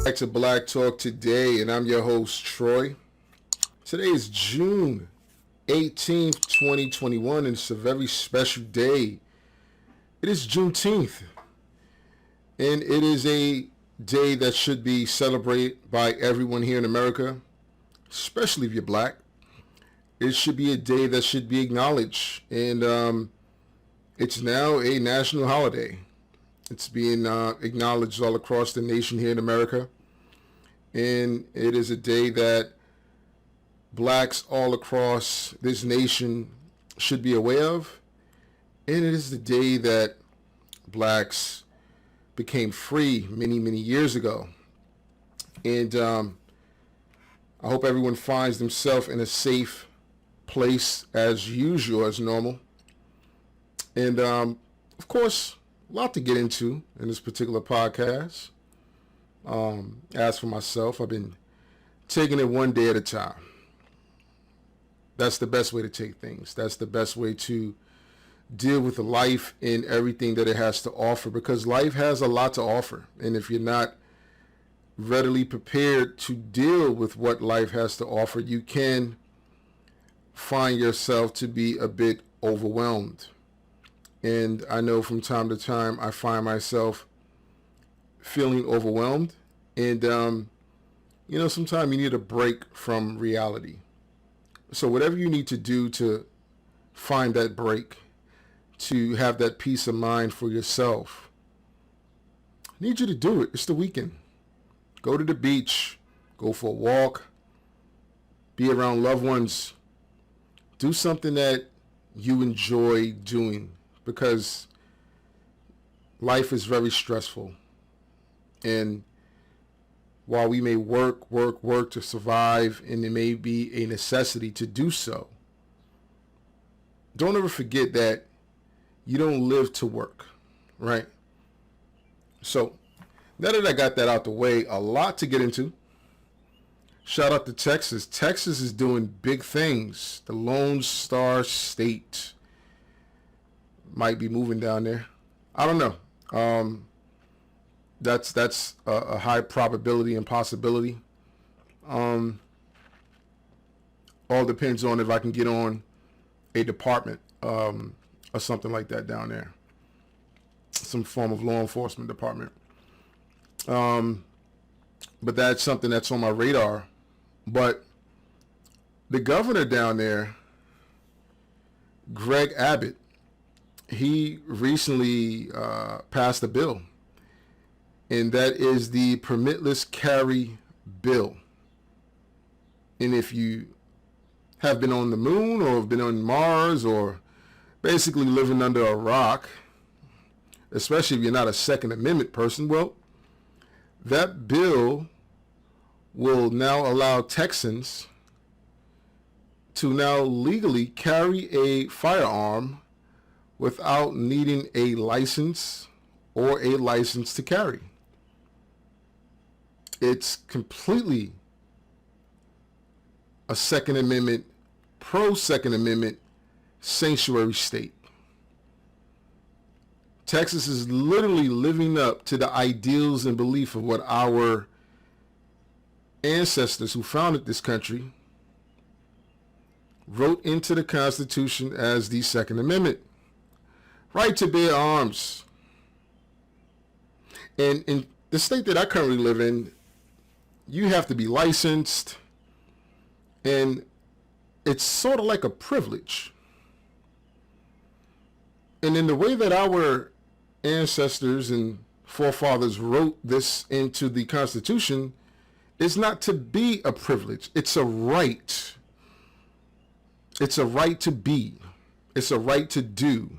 Back to Black Talk today, and I'm your host, Troy. Today is June 18th, 2021, and it's a very special day. It is Juneteenth, and it is a day that should be celebrated by everyone here in America, especially if you're black. It should be a day that should be acknowledged, and it's now a national holiday. It's being acknowledged all across the nation here in America, and it is a day that blacks all across this nation should be aware of, and it is the day that blacks became free many, many years ago. And I hope everyone finds themselves in a safe place as usual, as normal. And of course, a lot to get into in this particular podcast. As for myself, I've been taking it one day at a time. That's the best way to take things. That's the best way to deal with life and everything that it has to offer, because life has a lot to offer. And if you're not readily prepared to deal with what life has to offer, you can find yourself to be a bit overwhelmed. And I know from time to time I find myself feeling overwhelmed. And, sometimes you need a break from reality. So whatever you need to do to find that break, to have that peace of mind for yourself, I need you to do it. It's the weekend. Go to the beach, go for a walk, be around loved ones, do something that you enjoy doing, because life is very stressful. And while we may work to survive, and it may be a necessity to do so, don't ever forget that you don't live to work, right? So now that I got that out the way, a lot to get into. Shout out to Texas. Texas is doing big things. The Lone Star State might be moving down there. I don't know. That's a high probability and possibility. All depends on if I can get on a department or something like that down there, some form of law enforcement department. But that's something that's on my radar. But the governor down there, Greg Abbott, he recently passed a bill, and that is the Permitless Carry bill. And if you have been on the moon or have been on Mars or basically living under a rock, especially if you're not a Second Amendment person, well, that bill will now allow Texans to now legally carry a firearm without needing a license or a license to carry. It's completely a Second Amendment, pro-Second Amendment sanctuary state. Texas is literally living up to the ideals and belief of what our ancestors who founded this country wrote into the Constitution as the Second Amendment. Right to bear arms. And in the state that I currently live in, you have to be licensed, and it's sort of like a privilege. And in the way that our ancestors and forefathers wrote this into the Constitution, it's not to be a privilege. It's a right. It's a right to be. It's a right to do.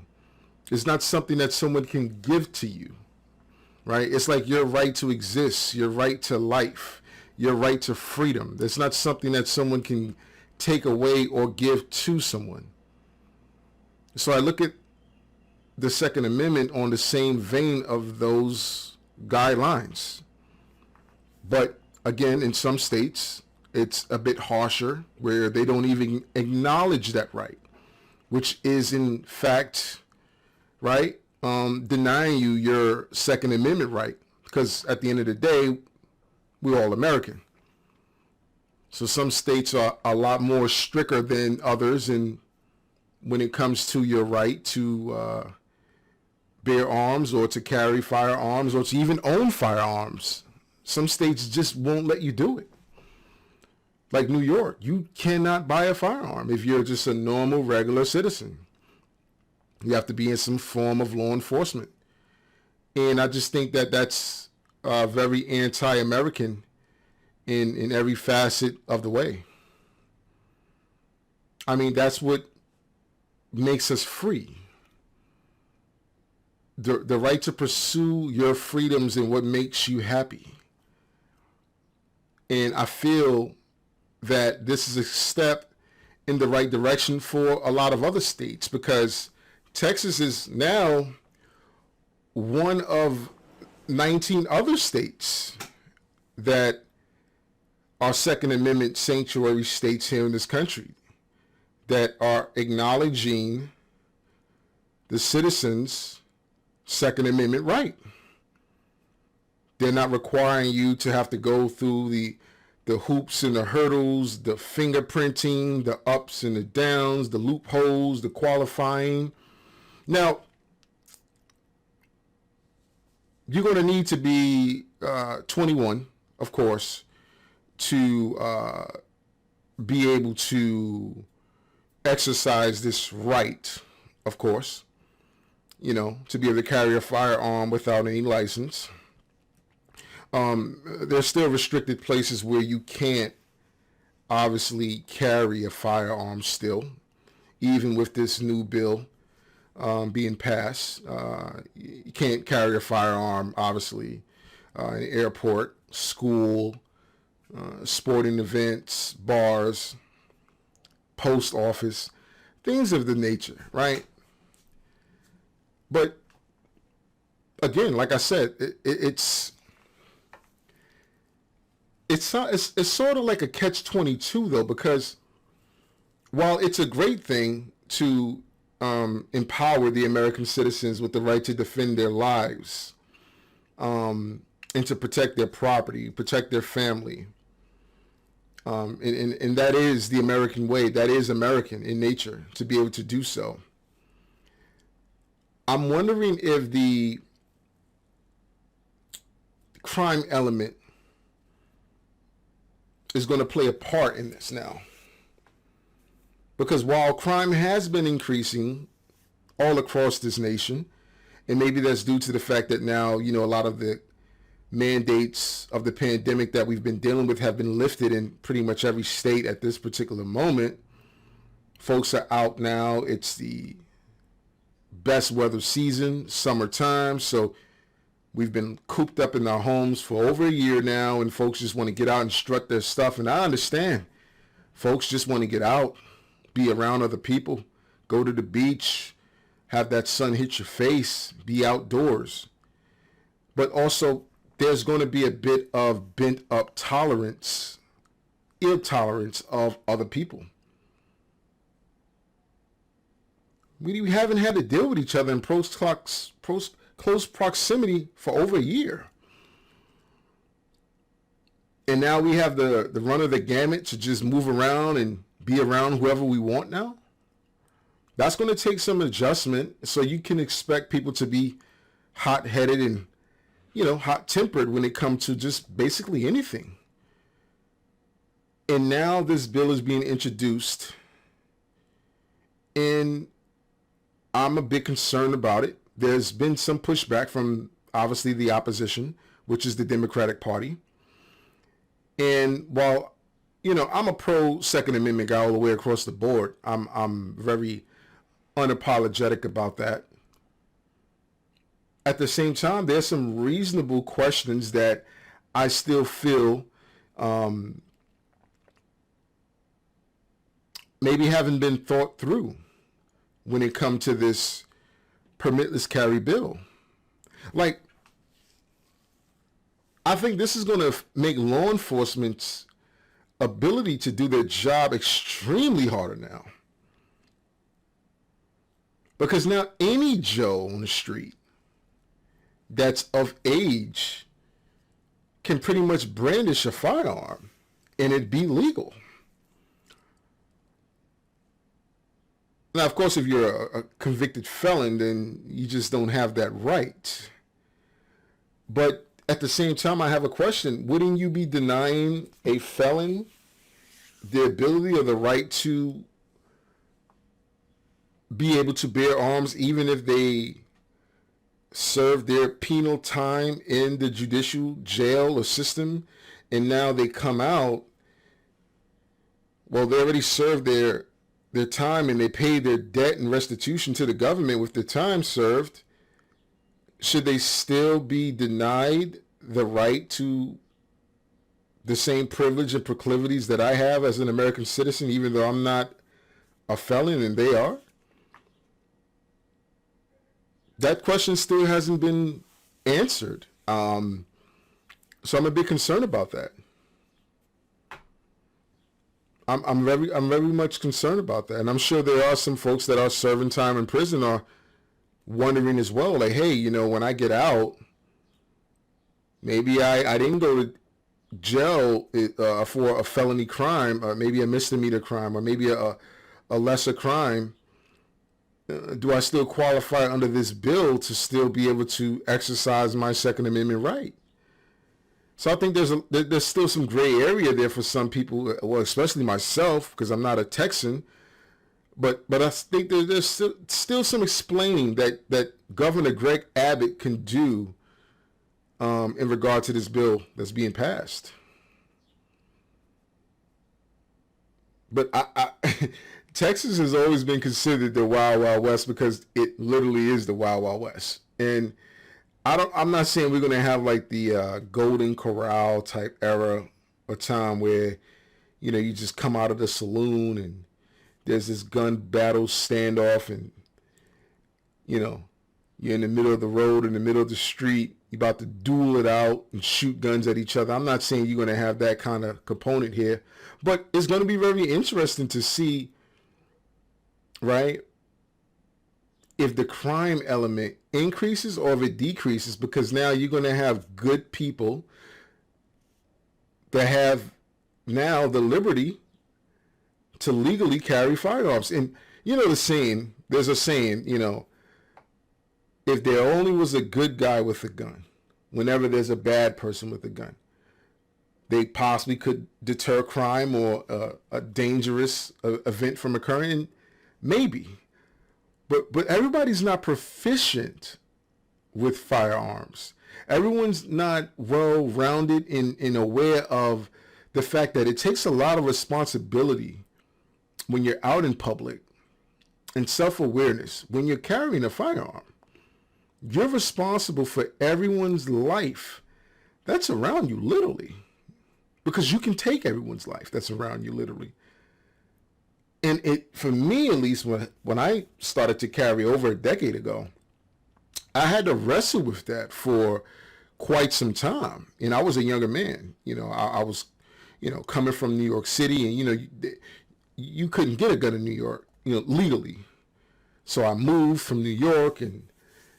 It's not something that someone can give to you, right? It's like your right to exist, your right to life, your right to freedom. It's not something that someone can take away or give to someone. So I look at the Second Amendment on the same vein of those guidelines. But again, in some states, it's a bit harsher, where they don't even acknowledge that right, which is in fact, right, denying you your Second Amendment right. Because at the end of the day, We're all American. So some states are a lot more stricter than others, and when it comes to your right to bear arms or to carry firearms or to even own firearms, some states just won't let you do it. Like New York, you cannot buy a firearm if you're just a normal, regular citizen. You have to be in some form of law enforcement. And I just think that that's very anti-American in every facet of the way. I mean, that's what makes us free. The right to pursue your freedoms and what makes you happy. And I feel that this is a step in the right direction for a lot of other states, because Texas is now one of 19 other states that are Second Amendment sanctuary states here in this country that are acknowledging the citizens' Second Amendment right. They're not requiring you to have to go through the hoops and the hurdles, the fingerprinting, the ups and the downs, the loopholes, the qualifying. Now, you're going to need to be 21, of course, to be able to exercise this right, of course, to be able to carry a firearm without any license. There's still restricted places where you can't obviously carry a firearm still, even with this new bill being passed. You can't carry a firearm, obviously, in an airport, school, sporting events, bars, post office, things of the nature, right? But again, like I said, it's sort of like a catch-22 though, because while it's a great thing to empower the American citizens with the right to defend their lives and to protect their property, protect their family, and that is the American way. That is American in nature to be able to do so. I'm wondering if the crime element is going to play a part in this now. Because while crime has been increasing all across this nation, and maybe that's due to the fact that now, a lot of the mandates of the pandemic that we've been dealing with have been lifted in pretty much every state at this particular moment. Folks are out now. It's the best weather season, summertime. So we've been cooped up in our homes for over a year now, and folks just want to get out and strut their stuff. And I understand. Folks just want to get out, be around other people, go to the beach, have that sun hit your face, be outdoors. But also, there's going to be a bit of bent up tolerance, intolerance of other people. We haven't had to deal with each other in close proximity for over a year. And now we have the run of the gamut to just move around and be around whoever we want now. That's going to take some adjustment, so you can expect people to be hot-headed and, hot-tempered when it comes to just basically anything. And now this bill is being introduced, and I'm a bit concerned about it. There's been some pushback from, obviously, the opposition, which is the Democratic Party. And while, I'm a pro-Second Amendment guy all the way across the board, I'm very unapologetic about that. At the same time, there's some reasonable questions that I still feel maybe haven't been thought through when it comes to this permitless carry bill. Like, I think this is going to make law enforcement's ability to do their job extremely harder now. Because now any Joe on the street that's of age can pretty much brandish a firearm and it be legal. Now, of course, if you're a convicted felon, then you just don't have that right. But at the same time, I have a question. Wouldn't you be denying a felon the ability or the right to be able to bear arms even if they serve their penal time in the judicial jail or system and now they come out? Well, they already served their time and they paid their debt and restitution to the government with the time served. Should they still be denied the right to the same privilege and proclivities that I have as an American citizen, even though I'm not a felon and they are? That question still hasn't been answered. So I'm a bit concerned about that. I'm very much concerned about that. And I'm sure there are some folks that are serving time in prison are wondering as well, like, hey, you know, when I get out, maybe I didn't go to jail for a felony crime, maybe a misdemeanor crime, or maybe a lesser crime. Do I still qualify under this bill to still be able to exercise my Second Amendment right? So I think there's still some gray area there for some people, well, especially myself, because I'm not a Texan. But I think there's still some explaining that Governor Greg Abbott can do in regard to this bill that's being passed. But Texas has always been considered the Wild Wild West because it literally is the Wild Wild West. And I'm not saying we're going to have like the Golden Corral type era or time where, you know, you just come out of the saloon and there's this gun battle standoff and, you know, you're in the middle of the road, in the middle of the street, you're about to duel it out and shoot guns at each other. I'm not saying you're going to have that kind of component here, but it's going to be very interesting to see, right, if the crime element increases or if it decreases, because now you're going to have good people that have now the liberty to legally carry firearms. And you know the saying, there's a saying, you know, if there only was a good guy with a gun, whenever there's a bad person with a gun, they possibly could deter crime or a dangerous event from occurring. Maybe. But everybody's not proficient with firearms. Everyone's not well-rounded and aware of the fact that it takes a lot of responsibility when you're out in public and self-awareness. When you're carrying a firearm, you're responsible for everyone's life that's around you, literally, because you can take everyone's life that's around you, literally. And it, for me at least, when I started to carry over a decade ago, I had to wrestle with that for quite some time. And I was a younger man. You know, I was, you know, coming from New York City, and, you know, you couldn't get a gun in New York, you know, legally. So I moved from New York, and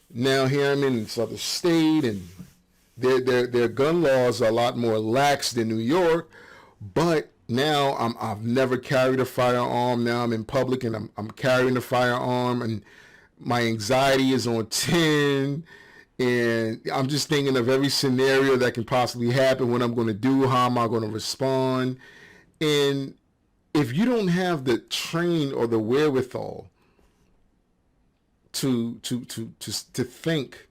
now here I'm in this other state, and their gun laws are a lot more lax than New York, but now I've never carried a firearm. Now I'm in public and I'm carrying a firearm, and my anxiety is on 10, and I'm just thinking of every scenario that can possibly happen, what I'm going to do, how am I going to respond. And if you don't have the train or the wherewithal to think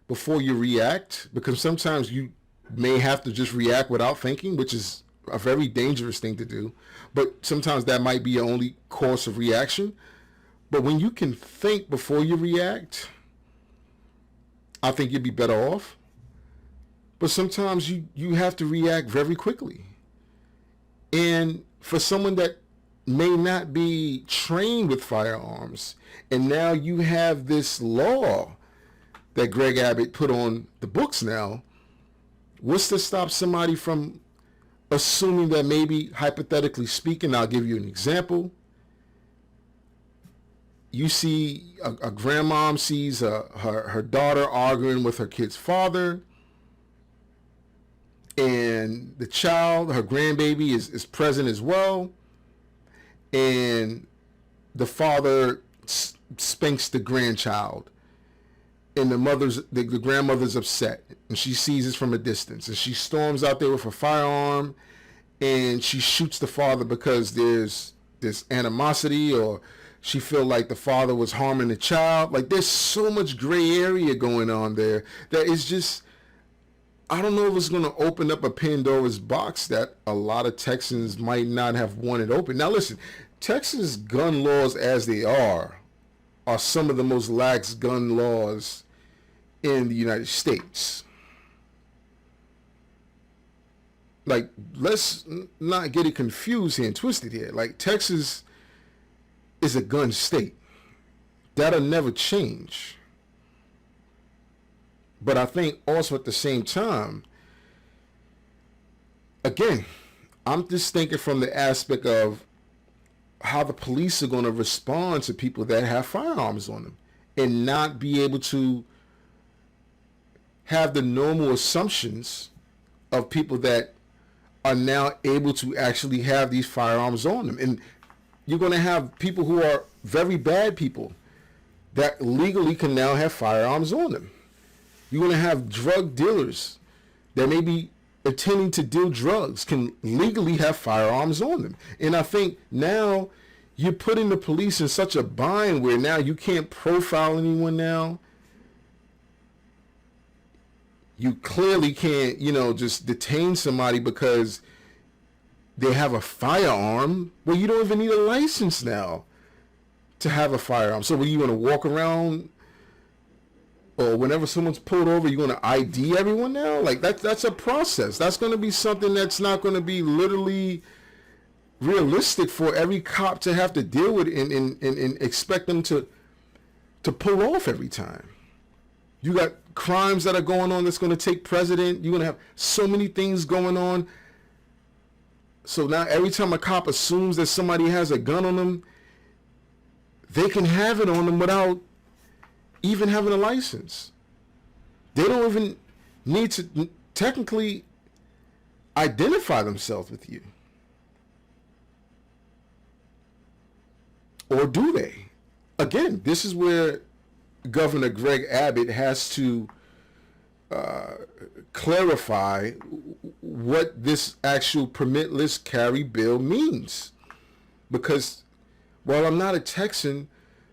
before you react, because sometimes you may have to just react without thinking, which is a very dangerous thing to do, but sometimes that might be your only course of reaction. But when you can think before you react, I think you'd be better off. But sometimes you have to react very quickly. And for someone that may not be trained with firearms, and now you have this law that Greg Abbott put on the books now, what's to stop somebody from assuming that maybe, hypothetically speaking, I'll give you an example. You see a grandmom sees her daughter arguing with her kid's father, and the child, her grandbaby, is present as well, and the father spanks the grandchild, and the grandmother's upset, and she sees this from a distance, and she storms out there with a firearm, and she shoots the father because there's this animosity, or she feel like the father was harming the child. Like, there's so much gray area going on there that is just, I don't know if it's going to open up a Pandora's box that a lot of Texans might not have wanted open. Now, listen, Texas gun laws as they are some of the most lax gun laws in the United States. Like, let's not get it confused here and twisted here. Like, Texas is a gun state. That'll never change. But I think also at the same time, again, I'm just thinking from the aspect of how the police are going to respond to people that have firearms on them and not be able to have the normal assumptions of people that are now able to actually have these firearms on them. And you're going to have people who are very bad people that legally can now have firearms on them. You're going to have drug dealers that may be intending to deal drugs can legally have firearms on them. And I think now you're putting the police in such a bind where now you can't profile anyone now. You clearly can't, just detain somebody because they have a firearm. Well, you don't even need a license now to have a firearm. So, you want to walk around, or whenever someone's pulled over, you're going to ID everyone now? Like, that's a process. That's going to be something that's not going to be literally realistic for every cop to have to deal with and expect them to pull off every time. You got crimes that are going on that's going to take precedent. You're going to have so many things going on. So now every time a cop assumes that somebody has a gun on them, they can have it on them without even having a license. They don't even need to technically identify themselves with you. Or do they? Again, this is where Governor Greg Abbott has to clarify what this actual permitless carry bill means. Because while I'm not a Texan,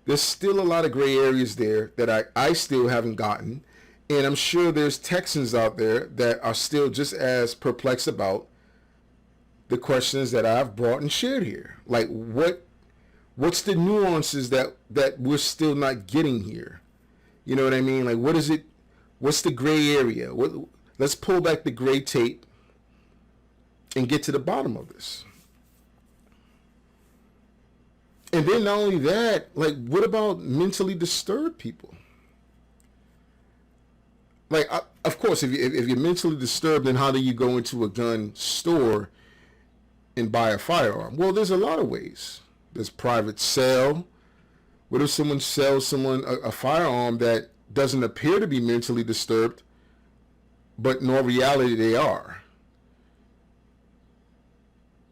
there's still a lot of gray areas there that I still haven't gotten. And I'm sure there's Texans out there that are still just as perplexed about the questions that I've brought and shared here. Like, what's the nuances that we're still not getting here? You know what I mean? Like, what is it? What's the gray area? Let's pull back the gray tape and get to the bottom of this. And then not only that, like, what about mentally disturbed people? Like, of course, if you're mentally disturbed, then how do you go into a gun store and buy a firearm? Well, there's a lot of ways. There's private sale. What if someone sells someone a firearm that doesn't appear to be mentally disturbed, but in all reality they are?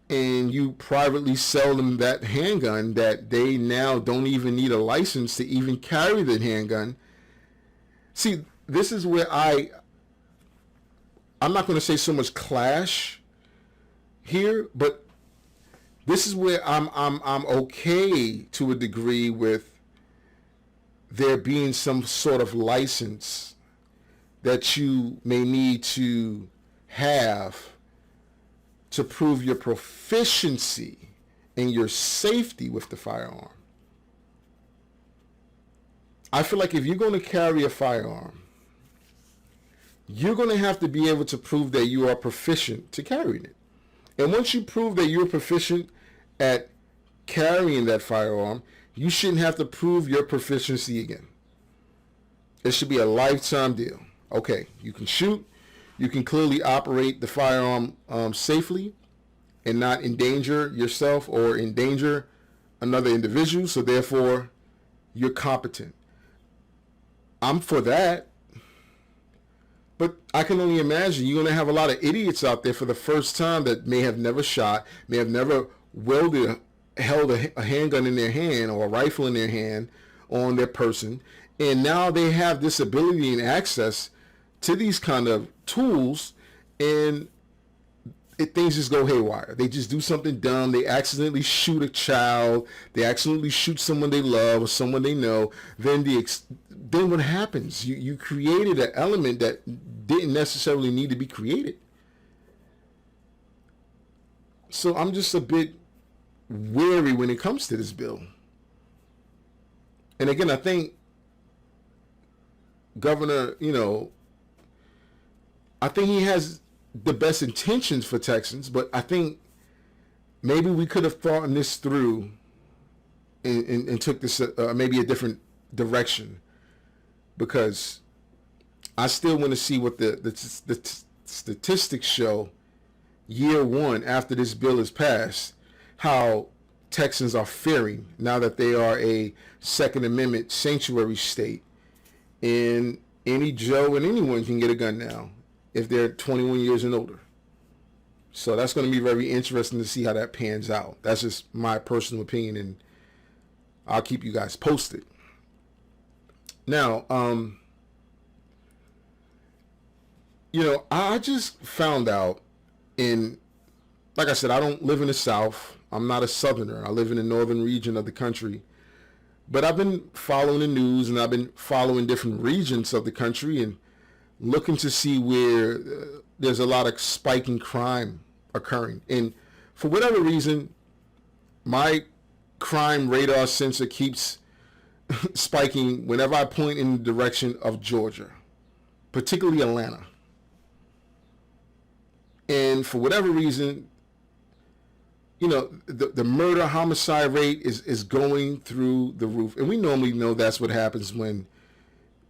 And you privately sell them that handgun that they now don't even need a license to even carry the handgun. See, this is where I'm not going to say so much clash here, but this is where I'm okay to a degree with there being some sort of license that you may need to have to prove your proficiency and your safety with the firearm. I feel like if you're going to carry a firearm, you're going to have to be able to prove that you are proficient to carrying it. And once you prove that you're proficient at carrying that firearm, you shouldn't have to prove your proficiency again. It should be a lifetime deal. Okay, you can shoot. You can clearly operate the firearm safely and not endanger yourself or endanger another individual. So therefore, you're competent. I'm for that. But I can only imagine you're going to have a lot of idiots out there for the first time that may have never shot, may have never held a handgun in their hand or a rifle in their hand on their person. And now they have this ability and access to these kind of tools, and things just go haywire. They just do something dumb. They accidentally shoot a child. They accidentally shoot someone they love or someone they know. Then what happens? You created an element that didn't necessarily need to be created. So I'm just a bit wary when it comes to this bill. And again, I think Governor, I think he has the best intentions for Texans, but I think maybe we could have thought this through and took this maybe a different direction, because I still want to see what the statistics show year one after this bill is passed, how Texans are faring now that they are a Second Amendment sanctuary state, and any Joe and anyone can get a gun now if they're 21 years and older. So that's going to be very interesting to see how that pans out. That's just my personal opinion, and I'll keep you guys posted. Now, I just found out like I said, I don't live in the South. I'm not a Southerner. I live in the northern region of the country. But I've been following the news, and I've been following different regions of the country and looking to see where there's a lot of spiking crime occurring. And for whatever reason, my crime radar sensor keeps spiking whenever I point in the direction of Georgia, particularly Atlanta. And for whatever reason, the murder homicide rate is going through the roof. And we normally know that's what happens when,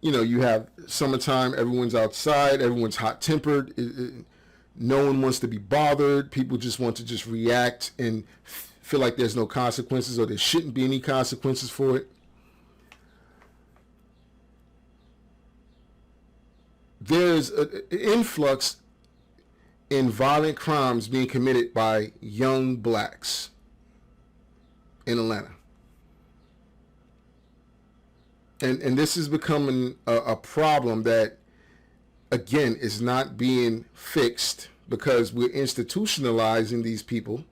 you have summertime, everyone's outside, everyone's hot-tempered, no one wants to be bothered, people just want to just react and feel like there's no consequences, or there shouldn't be any consequences for it. There's an influx in violent crimes being committed by young blacks in Atlanta. And this is becoming a problem that, again, is not being fixed, because we're institutionalizing these people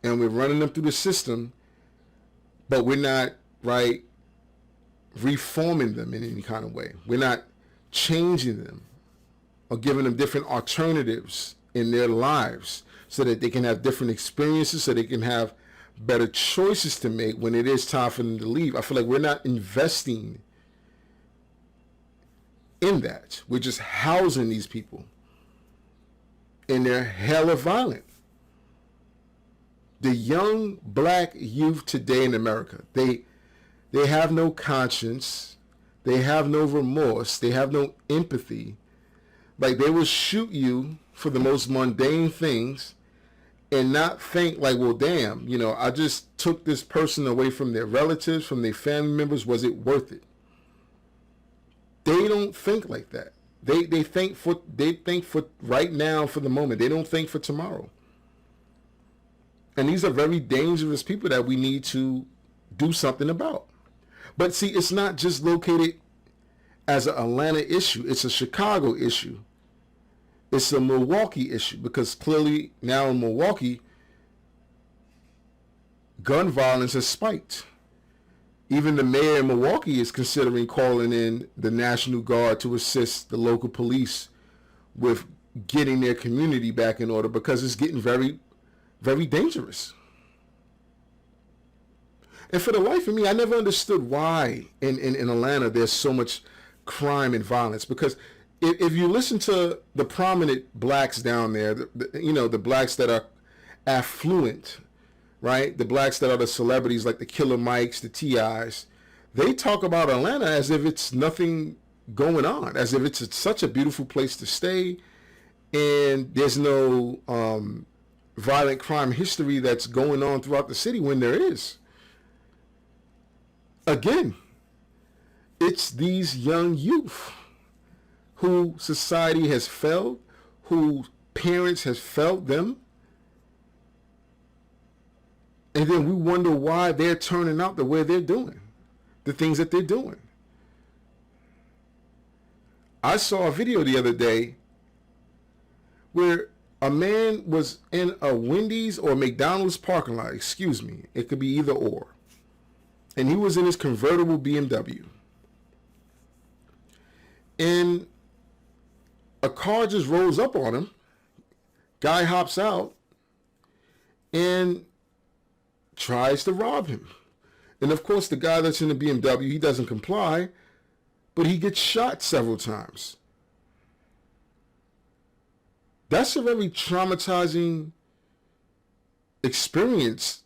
and we're running them through the system, but we're not, reforming them in any kind of way. We're not changing them or giving them different alternatives in their lives so that they can have different experiences, so they can have better choices to make when it is time for them to leave. I feel like we're not investing in that. We're just housing these people, and they're hella violent. The young black youth today in America, they have no conscience, they have no remorse, they have no empathy. Like, they will shoot you for the most mundane things and not think like, well, damn, I just took this person away from their relatives, from their family members. Was it worth it? They don't think like that. They think for right now, for the moment. They don't think for tomorrow. And these are very dangerous people that we need to do something about. But see, it's not just located as an Atlanta issue. It's a Chicago issue. It's a Milwaukee issue, because clearly now in Milwaukee, gun violence has spiked. Even the mayor of Milwaukee is considering calling in the National Guard to assist the local police with getting their community back in order, because it's getting very, very dangerous. And for the life of me, I never understood why in Atlanta there's so much crime and violence, because if you listen to the prominent blacks down there, the blacks that are affluent, right? The blacks that are the celebrities, like the Killer Mikes, the T.I.s, they talk about Atlanta as if it's nothing going on, as if it's such a beautiful place to stay, and there's no violent crime history that's going on throughout the city, when there is. Again, it's these young youth who society has failed, who parents has failed them. And then we wonder why they're turning out the way they're doing, the things that they're doing. I saw a video the other day where a man was in a Wendy's or McDonald's parking lot, excuse me, it could be either or. And he was in his convertible BMW. And a car just rolls up on him. Guy hops out and tries to rob him. And of course, the guy that's in the BMW, he doesn't comply, but he gets shot several times. That's a very traumatizing experience,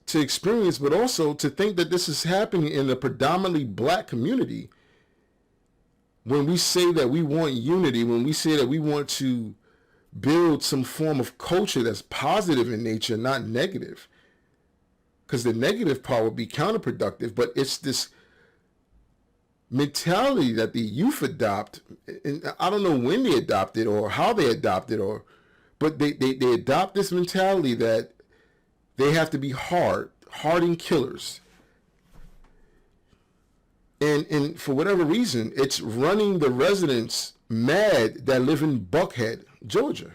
but also to think that this is happening in a predominantly black community. When we say that we want unity, when we say that we want to build some form of culture that's positive in nature, not negative, because the negative part would be counterproductive, but it's this mentality that the youth adopt, and I don't know when they adopt it or how they adopt it, but they adopt this mentality that they have to be hardened killers. And for whatever reason, it's running the residents mad that live in Buckhead, Georgia.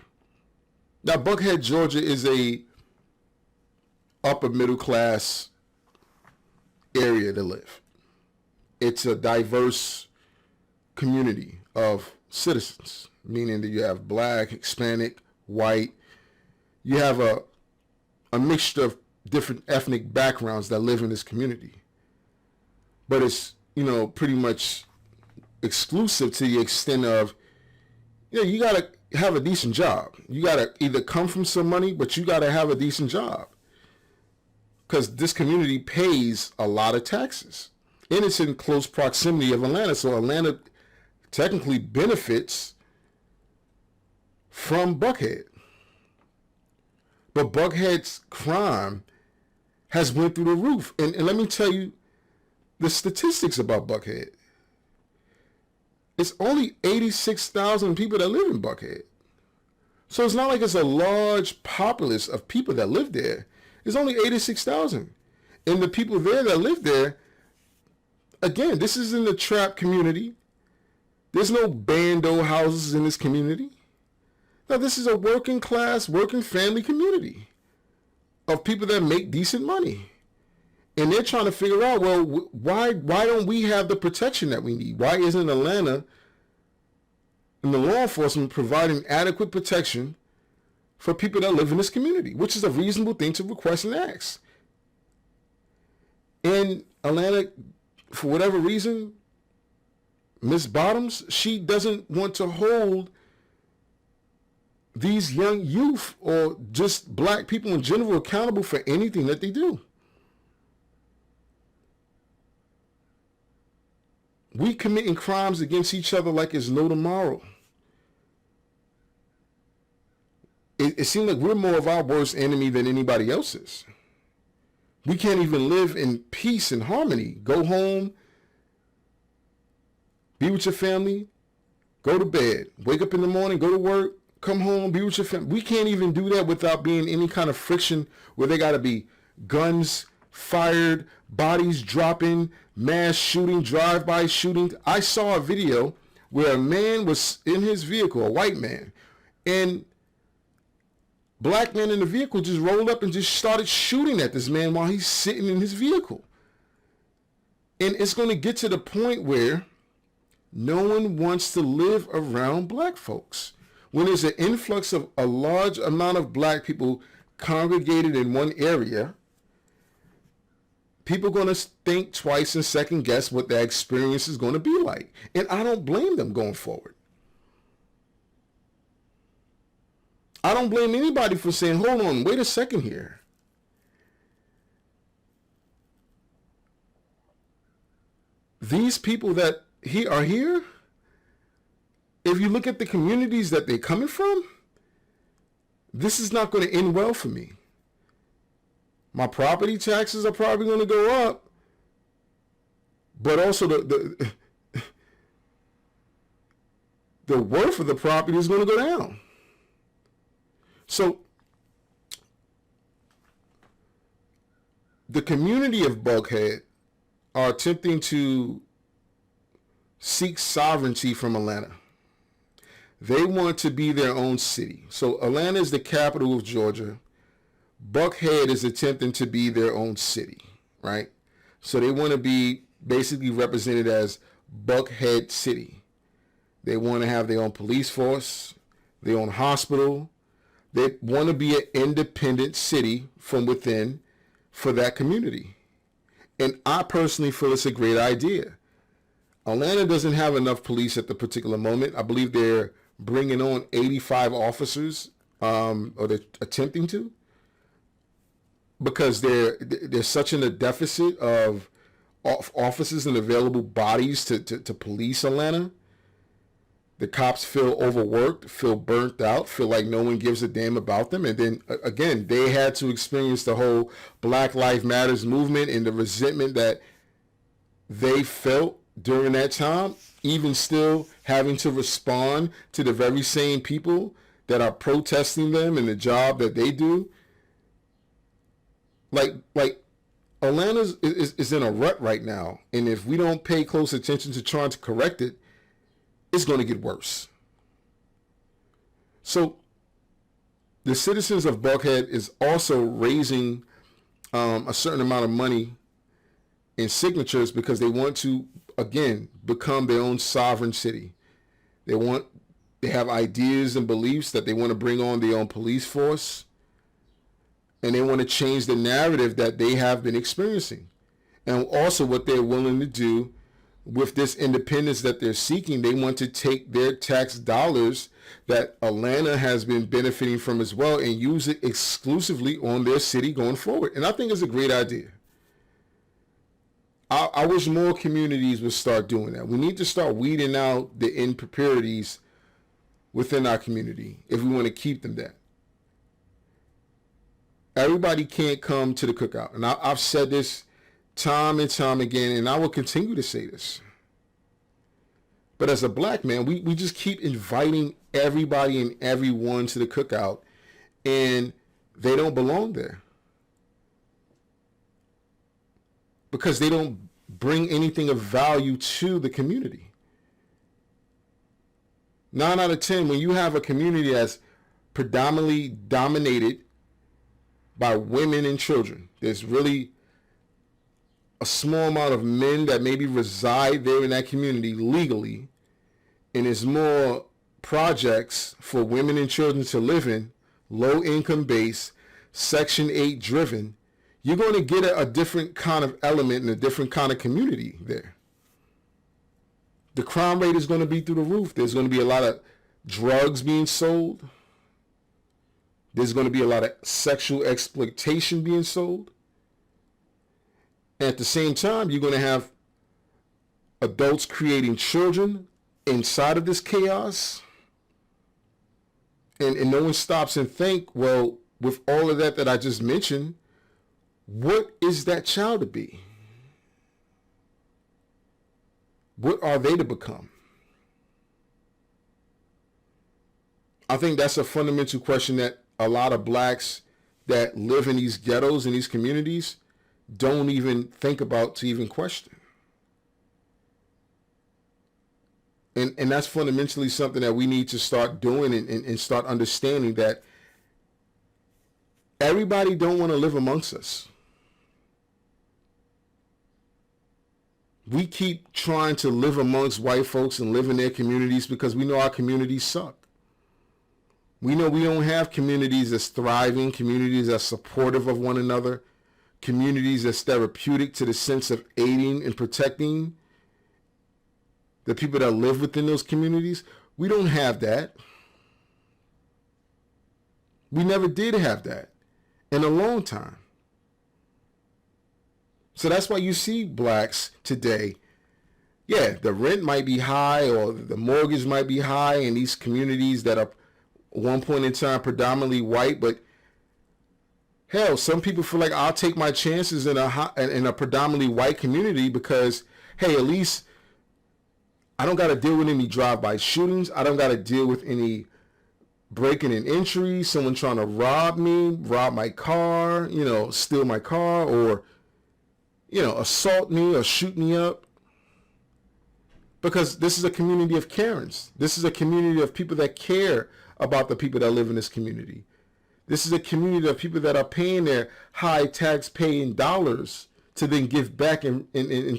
Now, Buckhead, Georgia is a upper middle class area to live. It's a diverse community of citizens, meaning that you have black, Hispanic, white. You have a mixture of different ethnic backgrounds that live in this community. But it's, pretty much exclusive to the extent of, you got to have a decent job. You got to either come from some money, but you got to have a decent job. Because this community pays a lot of taxes. And it's in close proximity of Atlanta. So Atlanta technically benefits from Buckhead. But Buckhead's crime has went through the roof. And let me tell you the statistics about Buckhead. It's only 86,000 people that live in Buckhead. So it's not like it's a large populace of people that live there. It's only 86,000. And the people there that live there, again, this is in the trap community. There's no bando houses in this community. Now, this is a working class, working family community of people that make decent money. And they're trying to figure out, well, why don't we have the protection that we need? Why isn't Atlanta and the law enforcement providing adequate protection for people that live in this community, which is a reasonable thing to request and ask? In Atlanta, for whatever reason, Ms. Bottoms, she doesn't want to hold these young youth or just black people in general accountable for anything that they do. We committing crimes against each other like it's no tomorrow. It seems like we're more of our worst enemy than anybody else's. We can't even live in peace and harmony. Go home, be with your family, go to bed, wake up in the morning, go to work, come home, be with your family. We can't even do that without being any kind of friction where they got to be guns fired, bodies dropping, mass shooting, drive-by shooting. I saw a video where a man was in his vehicle, a white man, and black man in the vehicle just rolled up and just started shooting at this man while he's sitting in his vehicle. And it's going to get to the point where no one wants to live around black folks. When there's an influx of a large amount of black people congregated in one area, people are going to think twice and second guess what that experience is going to be like. And I don't blame them going forward. I don't blame anybody for saying, hold on, wait a second here. These people that are here, if you look at the communities that they're coming from, this is not going to end well for me. My property taxes are probably going to go up, but also the worth of the property is going to go down. So the community of Buckhead are attempting to seek sovereignty from Atlanta. They want to be their own city. So Atlanta is the capital of Georgia. Buckhead is attempting to be their own city, right? So they want to be basically represented as Buckhead City. They want to have their own police force, their own hospital. They want to be an independent city from within for that community. And I personally feel it's a great idea. Atlanta doesn't have enough police at the particular moment. I believe they're bringing on 85 officers, or they're attempting to, because they're such in a deficit of officers and available bodies to police Atlanta. The cops feel overworked, feel burnt out, feel like no one gives a damn about them. And then, again, they had to experience the whole Black Lives Matters movement and the resentment that they felt during that time, even still having to respond to the very same people that are protesting them and the job that they do. Like Atlanta is in a rut right now. And if we don't pay close attention to trying to correct it, it's going to get worse. So the citizens of Buckhead is also raising a certain amount of money in signatures because they want to, again, become their own sovereign city. They have ideas and beliefs that they want to bring on their own police force, and they want to change the narrative that they have been experiencing. And also what they're willing to do with this independence that they're seeking, they want to take their tax dollars that Atlanta has been benefiting from as well and use it exclusively on their city going forward. And I think it's a great idea. I wish more communities would start doing that. We need to start weeding out the improprieties within our community if we want to keep them there. Everybody can't come to the cookout. And I've said this time and time again, and I will continue to say this. But as a black man, we just keep inviting everybody and everyone to the cookout, and they don't belong there. Because they don't bring anything of value to the community. 9 out of 10, when you have a community that's predominantly dominated by women and children, there's really a small amount of men that maybe reside there in that community legally, and there's more projects for women and children to live in, low income base, Section 8 driven, you're going to get a different kind of element and a different kind of community there. The crime rate is going to be through the roof. There's going to be a lot of drugs being sold. There's going to be a lot of sexual exploitation being sold. And at the same time, you're going to have adults creating children inside of this chaos. And no one stops and think, well, with all of that I just mentioned, what is that child to be? What are they to become? I think that's a fundamental question that a lot of blacks that live in these ghettos and these communities don't even think about to even question. And that's fundamentally something that we need to start doing and start understanding that everybody don't want to live amongst us. We keep trying to live amongst white folks and live in their communities because we know our communities suck. We know we don't have communities that's thriving, communities that's supportive of one another, communities that's therapeutic to the sense of aiding and protecting the people that live within those communities. We don't have that. We never did have that in a long time. So that's why you see blacks today. Yeah, the rent might be high or the mortgage might be high in these communities that are at one point in time predominantly white, but hell, some people feel like I'll take my chances in a predominantly white community because, hey, at least I don't got to deal with any drive-by shootings. I don't got to deal with any breaking and entry, someone trying to rob me, rob my car, steal my car, or, assault me or shoot me up. Because this is a community of Karens. This is a community of people that care about the people that live in this community. This is a community of people that are paying their high tax-paying dollars to then give back and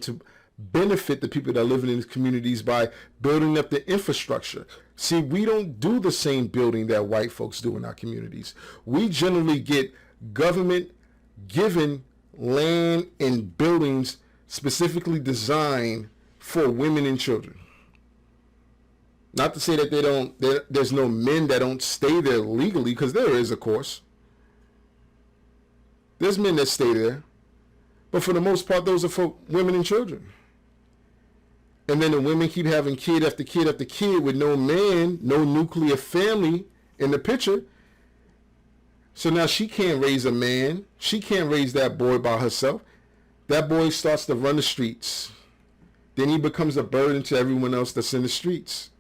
to benefit the people that live in these communities by building up the infrastructure. See, we don't do the same building that white folks do in our communities. We generally get government given land and buildings specifically designed for women and children. Not to say that there's no men that don't stay there legally, because there is, of course. There's men that stay there. But for the most part, those are for women and children. And then the women keep having kid after kid after kid with no man, no nuclear family in the picture. So now she can't raise a man. She can't raise that boy by herself. That boy starts to run the streets. Then he becomes a burden to everyone else that's in the streets.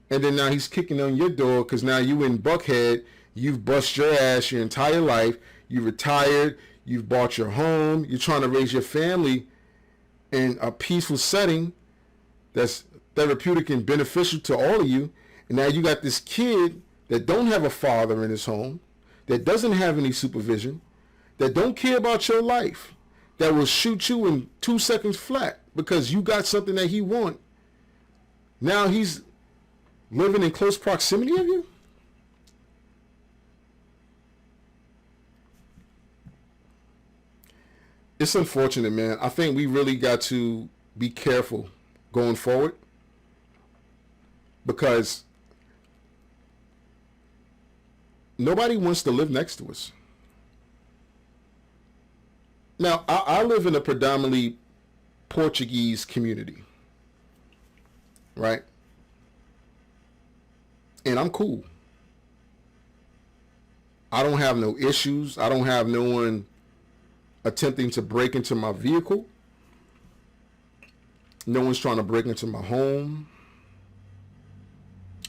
And then now he's kicking on your door because now you in Buckhead. You've bust your ass your entire life. You retired. You've bought your home. You're trying to raise your family in a peaceful setting that's therapeutic and beneficial to all of you. And now you got this kid that don't have a father in his home, that doesn't have any supervision, that don't care about your life, that will shoot you in 2 seconds flat because you got something that he want. Now he's living in close proximity of you. It's unfortunate, man. I think we really got to be careful going forward, because nobody wants to live next to us. Now, I live in a predominantly Portuguese community, right? And I'm cool. I don't have no issues. I don't have no one attempting to break into my vehicle. No one's trying to break into my home.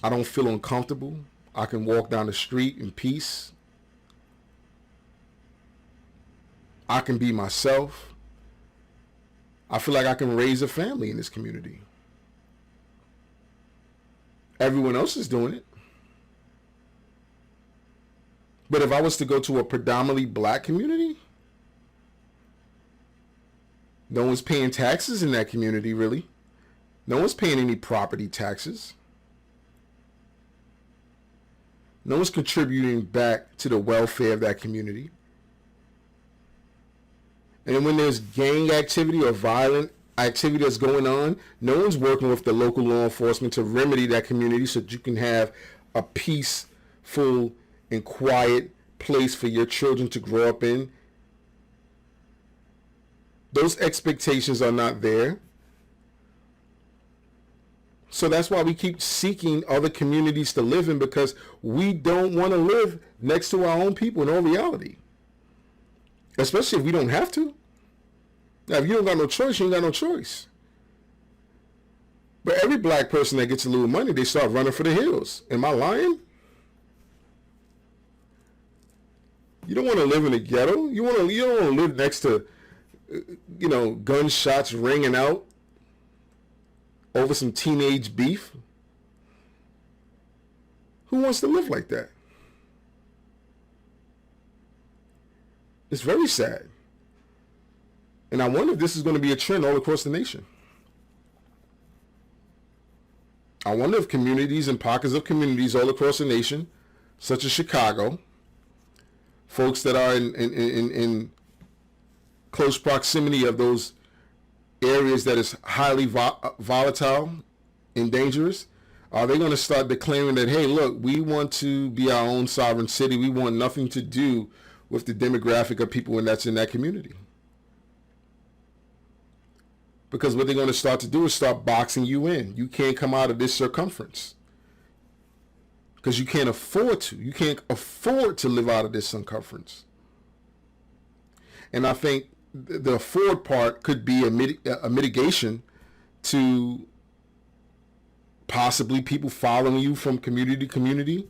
I don't feel uncomfortable. I can walk down the street in peace. I can be myself. I feel like I can raise a family in this community. Everyone else is doing it. But if I was to go to a predominantly black community, no one's paying taxes in that community, really. No one's paying any property taxes. No one's contributing back to the welfare of that community. And when there's gang activity or violent activity that's going on, no one's working with the local law enforcement to remedy that community so that you can have a peaceful and quiet place for your children to grow up in. Those expectations are not there. So that's why we keep seeking other communities to live in, because we don't want to live next to our own people in all reality. Especially if we don't have to. Now, if you don't got no choice, you ain't got no choice. But every black person that gets a little money, they start running for the hills. Am I lying? You don't want to live in a ghetto. You don't want to live next to, gunshots ringing out over some teenage beef. Who wants to live like that? It's very sad. And I wonder if this is going to be a trend all across the nation. I wonder if communities and pockets of communities all across the nation, such as Chicago, folks that are in close proximity of those areas that is highly volatile and dangerous, are they going to start declaring that, hey, look, we want to be our own sovereign city. We want nothing to do with the demographic of people that's in that community? Because what they're going to start to do is start boxing you in. You can't come out of this circumference. Because you can't afford to. You can't afford to live out of this circumference. And I think the afford part could be a mitigation to possibly people following you from community to community,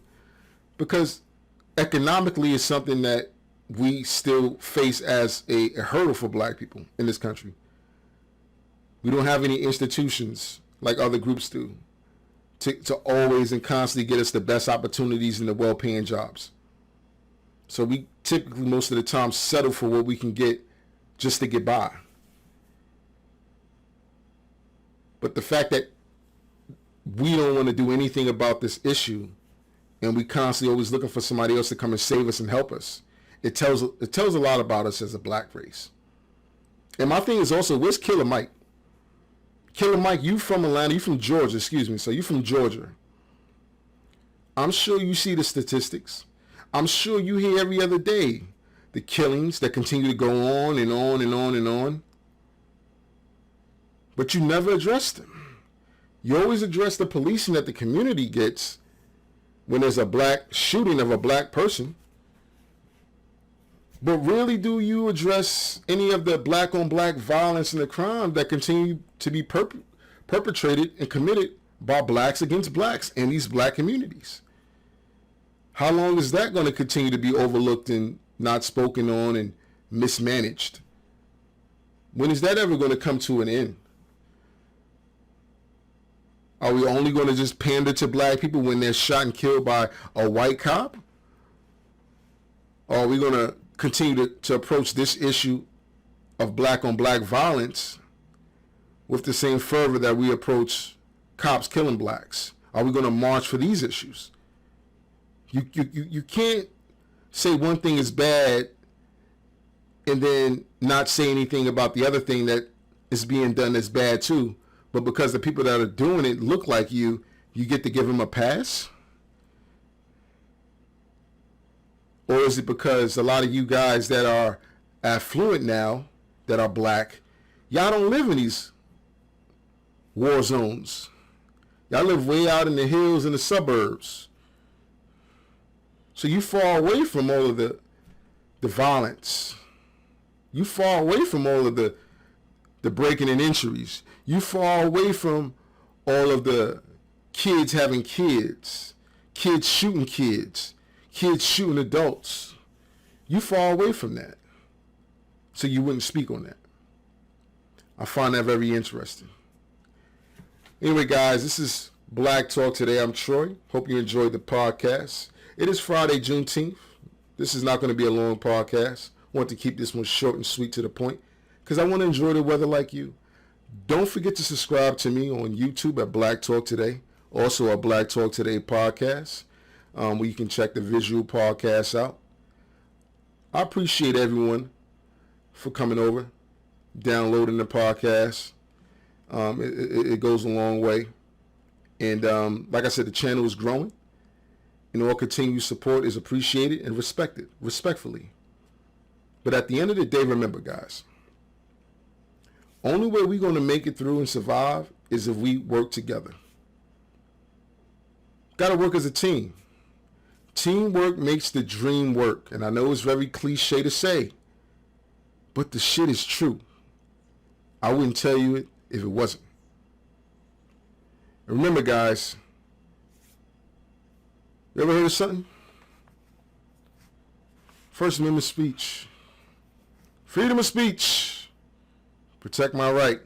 because economically is something that we still face as a hurdle for black people in this country. We don't have any institutions like other groups do to always and constantly get us the best opportunities and the well-paying jobs. So we typically most of the time settle for what we can get just to get by. But the fact that we don't want to do anything about this issue, and we constantly always looking for somebody else to come and save us and help us, it tells a lot about us as a black race. And my thing is also, where's Killer Mike? Killer Mike, you from Atlanta, you from Georgia, excuse me. So you from Georgia. I'm sure you see the statistics. I'm sure you hear every other day the killings that continue to go on and on and on and on. But you never address them. You always address the policing that the community gets when there's a black shooting of a black person. But really, do you address any of the black on black violence and the crime that continue to be perpetrated and committed by blacks against blacks in these black communities? How long is that going to continue to be overlooked and not spoken on and mismanaged? When is that ever going to come to an end? Are we only going to just pander to black people when they're shot and killed by a white cop? Or are we going to continue to approach this issue of black on black violence with the same fervor that we approach cops killing blacks? Are we going to march for these issues? You can't say one thing is bad and then not say anything about the other thing that is being done that's bad too. But because the people that are doing it look like you get to give them a pass? Or is it because a lot of you guys that are affluent now, that are black, y'all don't live in these war zones. Y'all live way out in the hills in the suburbs. So you far away from all of the violence. You far away from all of the breaking and entries. You far away from all of the kids having kids, kids shooting kids, kids shooting adults. You far away from that. So you wouldn't speak on that. I find that very interesting. Anyway, guys, this is Black Talk today. I'm Troy. Hope you enjoyed the podcast. It is Friday, Juneteenth. This is not going to be a long podcast. I want to keep this one short and sweet to the point because I want to enjoy the weather like you. Don't forget to subscribe to me on YouTube at Black Talk Today. Also a Black Talk Today podcast where you can check the visual podcast out. I appreciate everyone for coming over, downloading the podcast. It goes a long way. And like I said, the channel is growing. And all continued support is appreciated and respected, respectfully. But at the end of the day, remember, guys, only way we're going to make it through and survive is if we work together. Got to work as a team. Teamwork makes the dream work. And I know it's very cliche to say, but the shit is true. I wouldn't tell you it if it wasn't. And remember, guys, you ever heard of something? First Amendment speech. Freedom of speech. Protect my right.